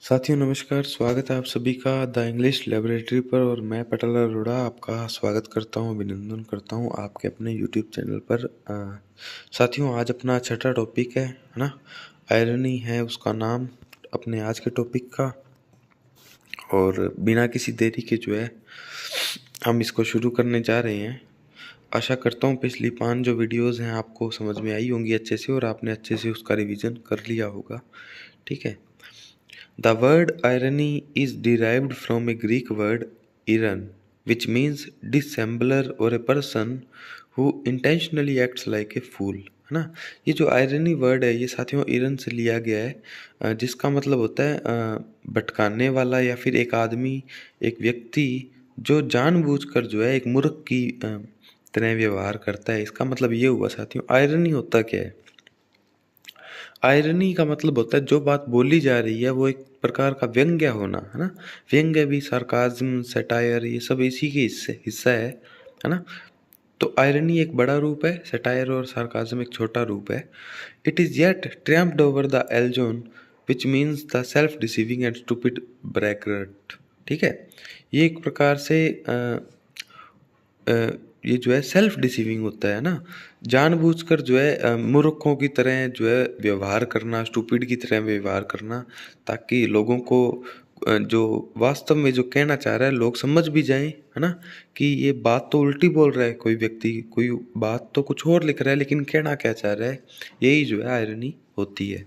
साथियों नमस्कार, स्वागत है आप सभी का द इंग्लिश लैबोरेटरी पर। और मैं पटल अरोड़ा आपका स्वागत करता हूं, अभिनंदन करता हूं आपके अपने यूट्यूब चैनल पर। साथियों आज अपना छठा टॉपिक है ना, आयरनी है उसका नाम अपने आज के टॉपिक का। और बिना किसी देरी के जो है हम इसको शुरू करने जा रहे हैं। आशा करता हूँ पिछली 5 जो वीडियोज़ हैं आपको समझ में आई होंगी अच्छे से, और आपने अच्छे से उसका रिवीजन कर लिया होगा। ठीक है। The word irony is derived from a Greek word iron, which means dissembler or a person who intentionally acts like a fool, है ना। ये जो आयरनी वर्ड है ये साथियों इरन से लिया गया है, जिसका मतलब होता है भटकाने वाला, या फिर एक आदमी, एक व्यक्ति जो जानबूझकर जो है एक मूर्ख की तरह व्यवहार करता है। इसका मतलब ये हुआ साथियों। आयरनी होता क्या है? आयरनी का मतलब होता है जो बात बोली जा रही है वो एक प्रकार का व्यंग्य होना, है ना। व्यंग्य भी, सार्काज्म, सैटायर, ये सब इसी के हिस्सा है ना। तो आयरनी एक बड़ा रूप है, सैटायर और सार्काज्म एक छोटा रूप है। It is yet triumphed over the alazon which means the self deceiving and stupid braggart. ठीक है। ये एक प्रकार से ये जो है सेल्फ डिसीविंग होता है ना, जानबूझकर जो है मूर्खों की तरह जो है व्यवहार करना, स्टूपिड की तरह व्यवहार करना, ताकि लोगों को जो वास्तव में जो कहना चाह रहा है लोग समझ भी जाएं, है ना, कि ये बात तो उल्टी बोल रहा है कोई व्यक्ति, कोई बात तो कुछ और लिख रहा है लेकिन कहना क्या चाह रहा है। यही जो है आयरनी होती है।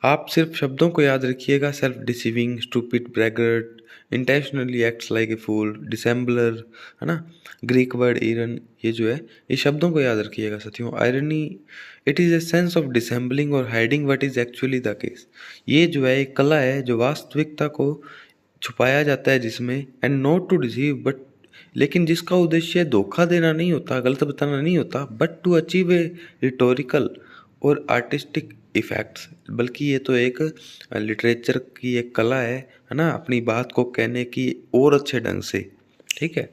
आप सिर्फ शब्दों को याद रखिएगा, self deceiving, stupid, braggart, intentionally acts like a fool, dissembler, है ना, ग्रीक वर्ड ईरन, ये जो है ये शब्दों को याद रखिएगा साथियों। Irony it is a sense of dissembling or hiding what is actually the case. ये जो है एक कला है जो वास्तविकता को छुपाया जाता है जिसमें, and not to deceive but, लेकिन जिसका उद्देश्य धोखा देना नहीं होता, गलत बताना नहीं होता, but to achieve a rhetorical और आर्टिस्टिक इफेक्ट्स। बल्कि ये तो एक लिटरेचर की एक कला है ना, अपनी बात को कहने की और अच्छे ढंग से। ठीक है।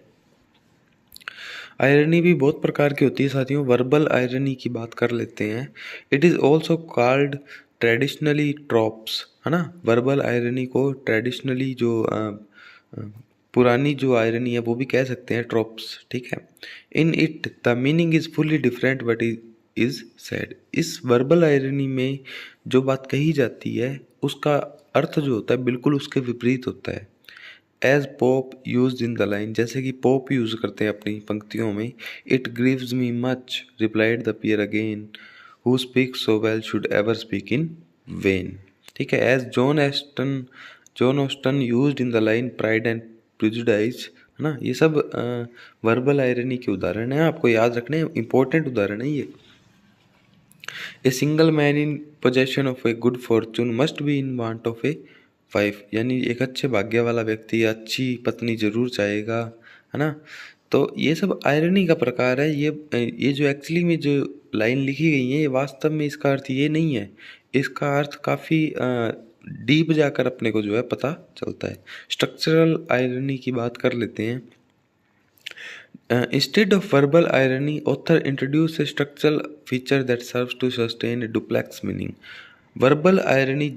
आयरनी भी बहुत प्रकार की होती है साथियों। वर्बल आयरनी की बात कर लेते हैं। It is also called traditionally trophs, है ना। वर्बल आयरनी को ट्रेडिशनली जो पुरानी जो आयरनी है वो भी कह सकते हैं ट्रॉप्स। ठीक है। In it the meaning is fully different but is sad. इस वर्बल आयरनी में जो बात कही जाती है उसका अर्थ जो होता है बिल्कुल उसके विपरीत होता है। As Pope use in the line, जैसे कि पोप यूज करते हैं अपनी पंक्तियों में। It grieves me much replied the peer again, who speak so well should ever speak in vain. ठीक है। As John Austen used in the line Pride and Prejudice, है ना। ये सब वर्बल आयरनी के उदाहरण है, आपको याद रखने इंपॉर्टेंट उदाहरण है ये। A single man in possession of a good Fortune must be in want of a wife, यानी एक अच्छे भाग्य वाला व्यक्ति अच्छी पत्नी जरूर चाहेगा, है ना। तो ये सब आयरनी का प्रकार है। ये जो एक्चुअली में जो लाइन लिखी गई है ये वास्तव में इसका अर्थ ये नहीं है। इसका अर्थ काफ़ी डीप जाकर अपने को जो है पता चलता है। स्ट्रक्चरल आयरनी की बात कर लेते हैं। Instead of verbal irony, author introduced a structural feature that serves to sustain a duplex meaning. Verbal irony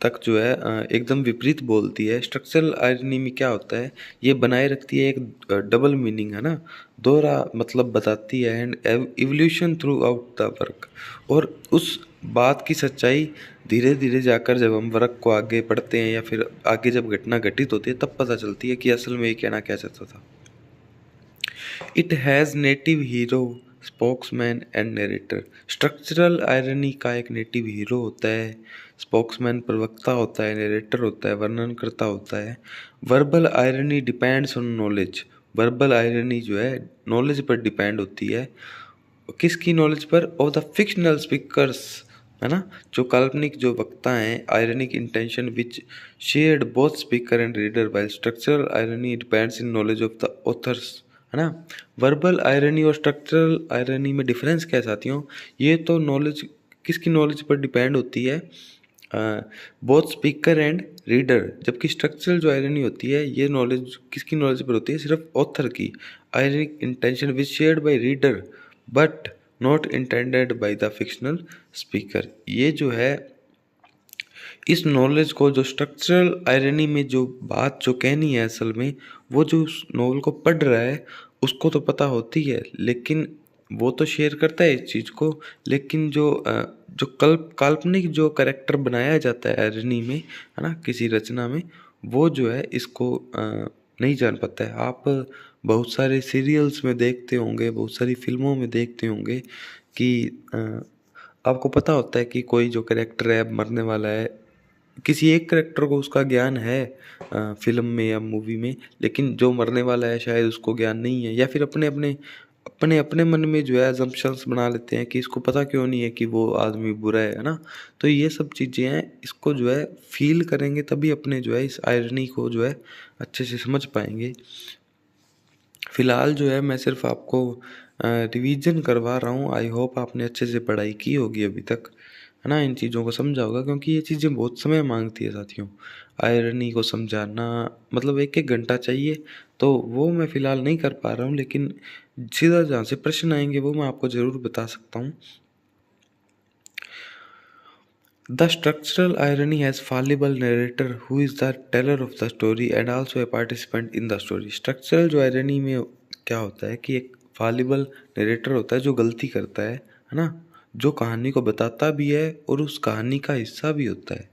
तक जो है एकदम विपरीत बोलती है। स्ट्रक्चरल आयरनी में क्या होता है, ये बनाए रखती है एक डबल मीनिंग, है ना, दोहरा मतलब बताती है। And evolution through out the work, और उस बात की सच्चाई धीरे धीरे जाकर जब हम वर्क को आगे पढ़ते हैं या फिर आगे जब घटना घटित होती है तब पता चलती है कि असल में ये कहना क्या चाहता था। It has native hero, spokesman and narrator. Structural irony का एक नेटिव हीरो होता है, स्पोक्समैन प्रवक्ता होता है, नरेटर होता है, वर्णनकर्ता होता है। Verbal irony depends on knowledge. Verbal irony जो है नॉलेज पर डिपेंड होती है। किसकी नॉलेज पर? ऑफ द फिक्शनल स्पीकर्स, है ना, जो काल्पनिक जो वक्ता हैं। Ironic intention which shared both speaker and reader, while structural irony depends in knowledge of the author's, है ना। वर्बल आयरनी और स्ट्रक्चरल आयरनी में डिफरेंस क्या है साथियों? ये तो नॉलेज किसकी नॉलेज पर डिपेंड होती है? Both speaker and reader. जबकि स्ट्रक्चरल जो आयरनी होती है ये नॉलेज किसकी नॉलेज पर होती है? सिर्फ ऑथर की। Ironic intention which shared by reader but not intended by the fictional speaker. ये जो है इस नॉलेज को जो स्ट्रक्चरल आयरनी में जो बात जो कहनी है असल में, वो जो उस नॉवल को पढ़ रहा है उसको तो पता होती है, लेकिन वो तो शेयर करता है इस चीज़ को, लेकिन जो काल्पनिक जो कैरेक्टर बनाया जाता है आयरनी में, है ना, किसी रचना में, वो जो है इसको नहीं जान पाता है। आप बहुत सारे सीरियल्स में देखते होंगे, बहुत सारी फिल्मों में देखते होंगे कि आपको पता होता है कि कोई जो कैरेक्टर है अब मरने वाला है, किसी एक कैरेक्टर को उसका ज्ञान है फिल्म में या मूवी में, लेकिन जो मरने वाला है शायद उसको ज्ञान नहीं है, या फिर अपने अपने मन में जो है अजम्पशंस बना लेते हैं कि इसको पता क्यों नहीं है कि वो आदमी बुरा है ना। तो ये सब चीज़ें हैं, इसको जो है फील करेंगे तभी अपने जो है इस आयरनी को जो है अच्छे से समझ पाएंगे। फिलहाल जो है मैं सिर्फ आपको रिवीजन करवा रहा हूँ। आई होप आपने अच्छे से पढ़ाई की होगी अभी तक, है ना, इन चीज़ों को समझा होगा, क्योंकि ये चीज़ें बहुत समय मांगती है साथियों। आयरनी को समझाना मतलब एक एक घंटा चाहिए, तो वो मैं फ़िलहाल नहीं कर पा रहा हूँ, लेकिन सीधा जहाँ से प्रश्न आएंगे वो मैं आपको ज़रूर बता सकता हूँ। The structural irony has fallible narrator who is the teller of the story and also a participant in the story. Structural जो irony में क्या होता है कि एक fallible narrator होता है जो गलती करता है ना, जो कहानी को बताता भी है और उस कहानी का हिस्सा भी होता है।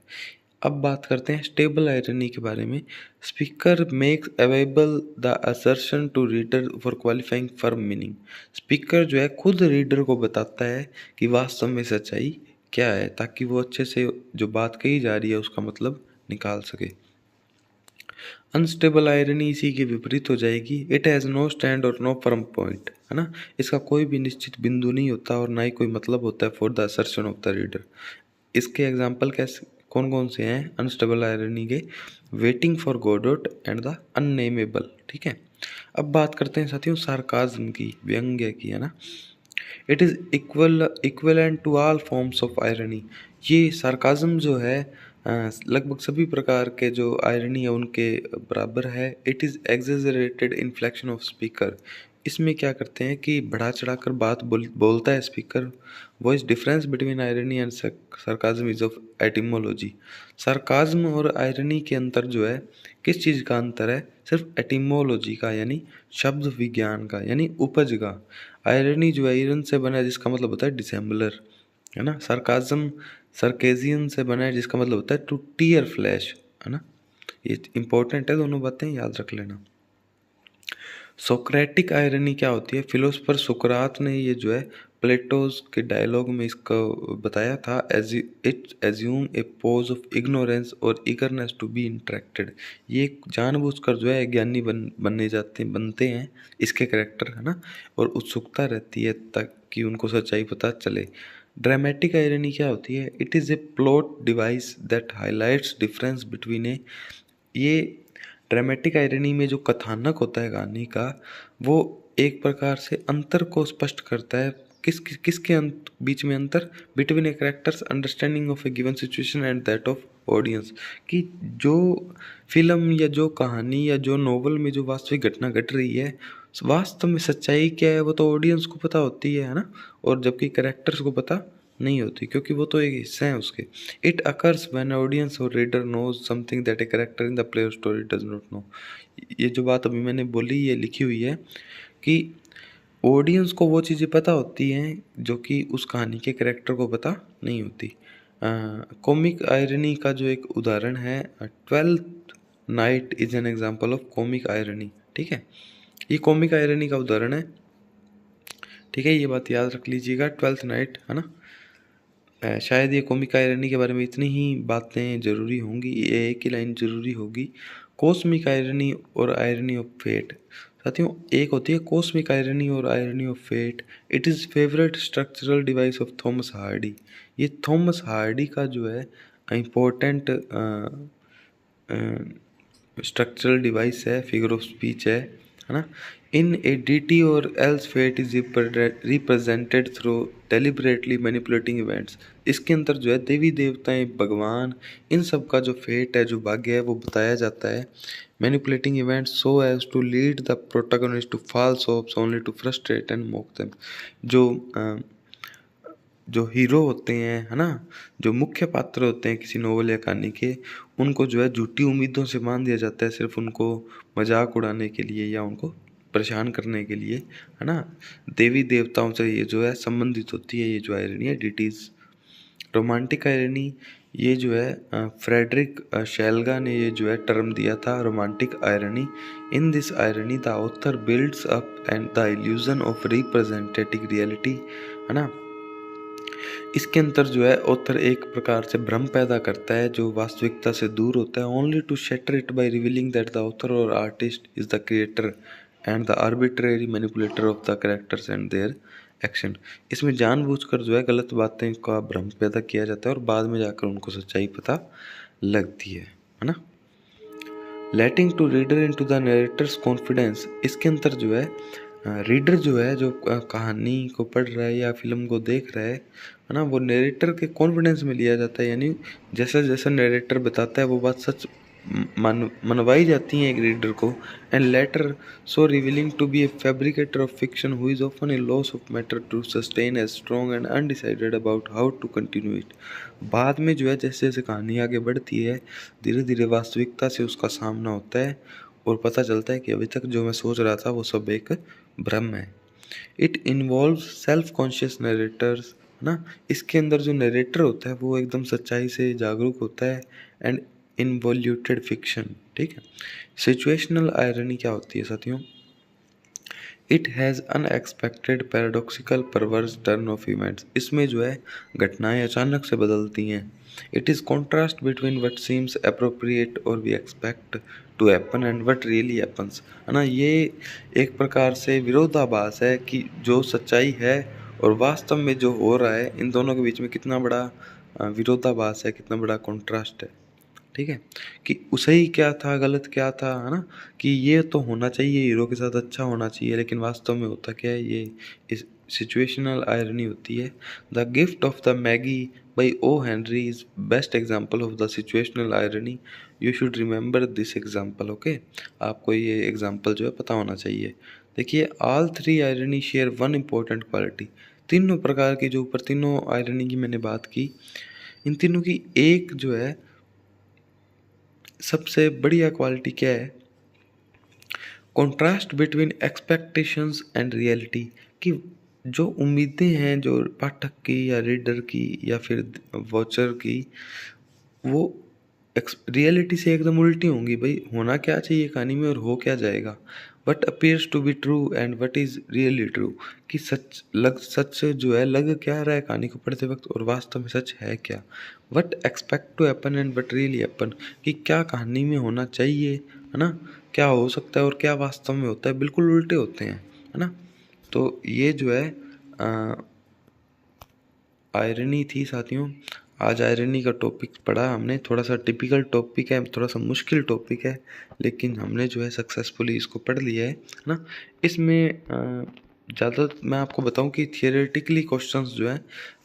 अब बात करते हैं स्टेबल आयरनी के बारे में। Speaker makes available the assertion to reader for qualifying firm meaning. Speaker जो है खुद रीडर को बताता है कि वास्तव में सच्चाई क्या है, ताकि वो अच्छे से जो बात कही जा रही है उसका मतलब निकाल सके। अनस्टेबल आयरनी इसी के विपरीत हो जाएगी। इट हैज़ नो स्टैंड और नो फर्म पॉइंट, है ना, इसका कोई भी निश्चित बिंदु नहीं होता और ना ही कोई मतलब होता है for the assertion of the reader. इसके एग्जाम्पल कैसे कौन कौन से हैं अनस्टेबल आयरनी के? Waiting for Godot and the unnamable. ठीक है, अब बात करते हैं साथियों सार्काज्म की, व्यंग्य की, है ना। It is equivalent to all forms of irony. ये सार्काज्म जो है लगभग सभी प्रकार के जो आयरनी है उनके बराबर है। It is exaggerated inflection of speaker. इसमें क्या करते हैं कि बढ़ा चढ़ा कर बात बोलता है speaker. Voice difference between irony and sarcasm is of etymology. Sarcasm और आयरनी के अंतर जो है, किस चीज़ का अंतर है? सिर्फ एटिमोलॉजी का, यानी शब्द विज्ञान का, यानी उपज का। आयरनी जो है आयरन से बना है जिसका मतलब होता है डिसेम्बलर, है ना। सार्काज्म सर्केजियन से बना है जिसका मतलब होता है टू टीयर फ्लैश, है ना। ये इंपॉर्टेंट है, दोनों बातें याद रख लेना। सोक्रेटिक आयरनी क्या होती है? फिलोसफर सुकरात ने ये जो है प्लेटोस के डायलॉग में इसको बताया था। It assume A pose of ignorance और ईगरनेस टू बी इंटरेक्टेड। ये जानबूझकर जो है ज्ञानी बनने बनते हैं इसके कैरेक्टर, है ना, और उत्सुकता रहती है ताकि उनको सच्चाई पता चले। ड्रामेटिक आयरनी क्या होती है? It is a plot device that highlights difference between a, ये ड्रामेटिक आयरनी में जो कथानक होता है कहानी का, वो एक प्रकार से अंतर को स्पष्ट करता है। किसके बीच में अंतर? Between A characters understanding of A given situation and that of audience. कि जो फिल्म या जो कहानी या जो नोवेल में जो वास्तविक घटना घट रही है, वास्तव में सच्चाई क्या है वो तो ऑडियंस को पता होती है ना, और जबकि कैरेक्टर्स को पता नहीं होती, क्योंकि वो तो एक हिस्सा है उसके। इट अकर्स व्हेन ऑडियंस और reader knows something that a character in the play story does not know. ये जो बात अभी मैंने बोली ये लिखी हुई है कि ऑडियंस को वो चीज़ें पता होती हैं जो कि उस कहानी के कैरेक्टर को पता नहीं होती। कॉमिक आयरनी का जो एक उदाहरण है, twelfth night is an example of comic irony. ठीक है, ये कॉमिक आयरनी का उदाहरण है। ठीक है, ये बात याद रख लीजिएगा, ट्वेल्थ नाइट, है ना। शायद ये कॉमिक आयरनी के बारे में इतनी ही बातें ज़रूरी होंगी, ये एक ही लाइन ज़रूरी होगी। कॉस्मिक आयरनी और आयरनी ऑफ फेट। साथियों, एक होती है कॉस्मिक आयरनी और irony of fate. It is favourite structural device of Thomas Hardy. ये थॉमस हार्डी का जो है इम्पोर्टेंट स्ट्रक्चरल डिवाइस है, फिगर ऑफ स्पीच है ना। In a D or else fate is represented through deliberately manipulating events. इसके अंदर जो है देवी देवताएं, भगवान, इन सब का जो फेट है, जो भाग्य है, वो बताया जाता है। Manipulating events so as to lead the protagonist to false hopes only to frustrate and mock them. जो जो हीरो होते हैं, है ना, जो मुख्य पात्र होते हैं किसी नोवेल या कहानी के, उनको जो है झूठी उम्मीदों से बांध दिया जाता है सिर्फ उनको मजाक उड़ाने के लिए या उनको परेशान करने के लिए, है ना। देवी देवताओं से ये जो है संबंधित होती है ये जो आयरनी है डिटीज। रोमांटिक आयरनी, ये जो है फ्रेडरिक शेल्गा ने ये जो है टर्म दिया था romantic irony. In this irony the author builds up and the illusion of representative reality, है ना। इसके अंदर जो है ऑथर एक प्रकार से भ्रम पैदा करता है जो वास्तविकता से दूर होता है, only to shatter it by revealing that the author or artist is the creator and the arbitrary manipulator of the characters and their action. इसमें जानबूझकर जो है गलत बातें का भ्रम पैदा किया जाता है और बाद में जाकर उनको सच्चाई पता लगती है ना। Letting to reader into the narrator's confidence, इसके अंदर जो है रीडर जो है जो कहानी को पढ़ रहा है या फिल्म को देख रहा है ना, वो नरेटर के कॉन्फिडेंस में लिया जाता है, यानी जैसा जैसा नरेटर बताता है वो बात सच मनवाई जाती है एक रीडर को। And later so revealing to be a fabricator of fiction who is often a loss of matter to sustain as strong and undecided about how to continue it. बाद में जो है जैसे जैसे कहानी आगे बढ़ती है धीरे धीरे वास्तविकता से उसका सामना होता है और पता चलता है कि अभी तक जो मैं सोच रहा था वो सब एक भ्रम है। It involve self conscious narrator's, है ना। इसके अंदर जो नरेटर होता है वो एकदम सच्चाई से जागरूक होता है एंड इनवॉल्यूटेड फिक्शन, ठीक है। सिचुएशनल आयरनी क्या होती है साथियों? It has unexpected paradoxical perverse turn of events, इसमें जो है घटनाएं अचानक से बदलती हैं। It is contrast between what seems appropriate और we expect to happen and what really happens, है ना। ये एक प्रकार से विरोधाभास है कि जो सच्चाई है और वास्तव में जो हो रहा है इन दोनों के बीच में कितना बड़ा विरोधाभास है, कितना बड़ा कॉन्ट्रास्ट है, ठीक है। कि उसे ही क्या था, गलत क्या था, है ना। कि ये तो होना चाहिए, हीरो के साथ अच्छा होना चाहिए, लेकिन वास्तव में होता क्या है, ये इस सिचुएशनल आयरनी होती है। The Gift of the Magi by O Henry is best example of the situational irony. You should remember this example, okay. आपको ये एग्जाम्पल जो है पता होना चाहिए। देखिए, all three irony share one important quality. तीनों प्रकार की जो ऊपर तीनों आयरनी की मैंने बात की, इन तीनों की एक जो है सबसे बढ़िया क्वालिटी क्या है? Contrast between expectations and reality, कि जो उम्मीदें हैं जो पाठक की या रीडर की या फिर वॉचर की, वो रियलिटी से एकदम उल्टी होंगी। भाई होना क्या चाहिए कहानी में और हो क्या जाएगा। What appears to be true and what is really true, कि सच जो है लग क्या रहा है कहानी को पढ़ते वक्त और वास्तव में सच है क्या। What expect to happen and what really happen, कि क्या कहानी में होना चाहिए, है ना, क्या हो सकता है और क्या वास्तव में होता है, बिल्कुल उल्टे होते हैं, है ना। तो ये जो है आयरनी थी साथियों। आज आयरनी का टॉपिक पढ़ा हमने, थोड़ा सा टिपिकल टॉपिक है, थोड़ा सा मुश्किल टॉपिक है, लेकिन हमने जो है सक्सेसफुली इसको पढ़ लिया है ना। इसमें ज़्यादा मैं आपको बताऊं कि थियोरेटिकली क्वेश्चंस जो है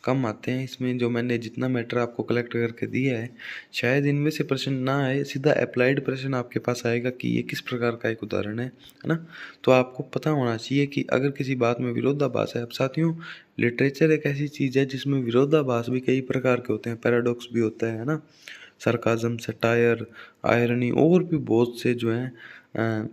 कम आते हैं। इसमें जो मैंने जितना मैटर आपको कलेक्ट करके दिया है शायद इनमें से प्रश्न ना आए, सीधा अप्लाइड प्रश्न आपके पास आएगा कि ये किस प्रकार का एक उदाहरण है ना। तो आपको पता होना चाहिए कि अगर किसी बात में विरोधाभास है। अब साथियों, लिटरेचर एक ऐसी चीज़ है जिसमें विरोधाभास भी कई प्रकार के होते हैं, पैराडॉक्स भी होता है ना, सरकाज़म, सटायर, आयरनी और भी बहुत से जो हैं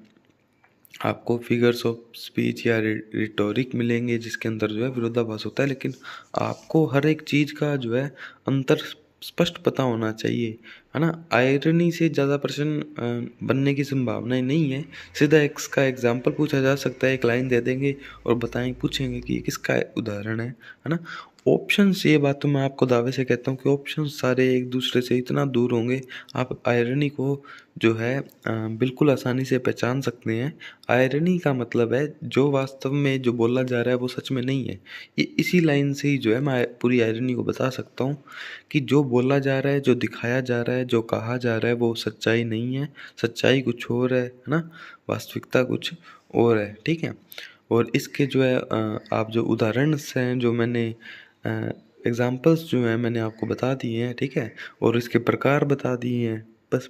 आपको फिगर्स ऑफ स्पीच या रिटोरिक मिलेंगे जिसके अंदर जो है विरोधाभास होता है। लेकिन आपको हर एक चीज़ का जो है अंतर स्पष्ट पता होना चाहिए, है ना। आयरनी से ज़्यादा प्रश्न बनने की संभावनाएं नहीं है। सीधा इसका एग्जाम्पल पूछा जा सकता है, एक लाइन दे देंगे और पूछेंगे कि ये किसका उदाहरण है ना। ऑप्शंस, ये बात तो मैं आपको दावे से कहता हूँ कि ऑप्शंस सारे एक दूसरे से इतना दूर होंगे, आप आयरनी को जो है बिल्कुल आसानी से पहचान सकते हैं। आयरनी का मतलब है जो वास्तव में जो बोला जा रहा है वो सच में नहीं है। ये इसी लाइन से ही जो है मैं पूरी आयरनी को बता सकता हूँ कि जो बोला जा रहा है, जो दिखाया जा रहा है, जो कहा जा रहा है वो सच्चाई नहीं है। सच्चाई कुछ और है ना, वास्तविकता कुछ और है, ठीक है। और इसके जो है आप जो उदाहरण हैं जो मैंने एग्जाम्पल्स जो हैं मैंने आपको बता दिए हैं, ठीक है, और इसके प्रकार बता दिए हैं। बस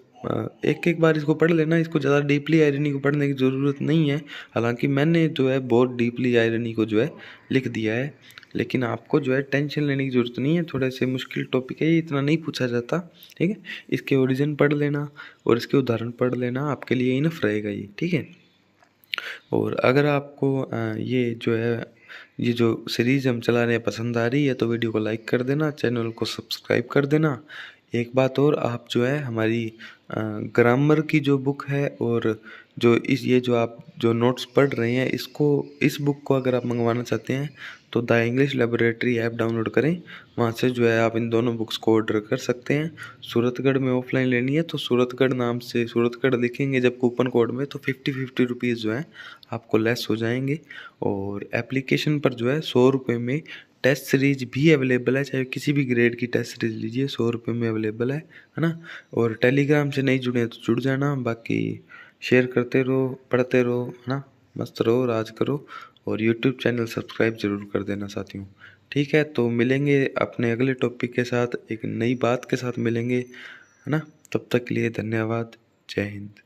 एक एक बार इसको पढ़ लेना, इसको ज़्यादा डीपली आयरनी को पढ़ने की ज़रूरत नहीं है। हालांकि मैंने जो है बहुत डीपली आयरनी को जो है लिख दिया है, लेकिन आपको जो है टेंशन लेने की ज़रूरत नहीं है। थोड़े से मुश्किल टॉपिक है, ये इतना नहीं पूछा जाता, ठीक है। इसके ओरिजिन पढ़ लेना और इसके उदाहरण पढ़ लेना, आपके लिए इनफ रहेगा ये, ठीक है। और अगर आपको ये जो है ये जो सीरीज़ हम चला रहे हैं पसंद आ रही है तो वीडियो को लाइक कर देना, चैनल को सब्सक्राइब कर देना। एक बात और, आप जो है हमारी ग्रामर की जो बुक है और जो ये जो आप जो नोट्स पढ़ रहे हैं इसको, इस बुक को अगर आप मंगवाना चाहते हैं तो the English laboratory app download करें, वहाँ से जो है आप इन दोनों बुक्स को ऑर्डर कर सकते हैं। सूरतगढ़ में ऑफलाइन लेनी है तो सूरतगढ़ नाम से सूरतगढ़ लिखेंगे जब कूपन कोड में, तो 50 रुपीज़ जो है आपको लेस हो जाएंगे। और एप्लीकेशन पर जो है 100 रुपये में टेस्ट सीरीज भी अवेलेबल है, चाहे किसी भी ग्रेड की टेस्ट सीरीज लीजिए, 100 रुपये में अवेलेबल है ना। और टेलीग्राम से नहीं जुड़े तो जुड़ जाना, बाकी शेयर करते रहो, पढ़ते रहो, है ना। मस्त रहो, राज करो। और यूट्यूब चैनल सब्सक्राइब जरूर कर देना साथियों, ठीक है। तो मिलेंगे अपने अगले टॉपिक के साथ, एक नई बात के साथ मिलेंगे, है ना। तब तक के लिए धन्यवाद, जय हिंद।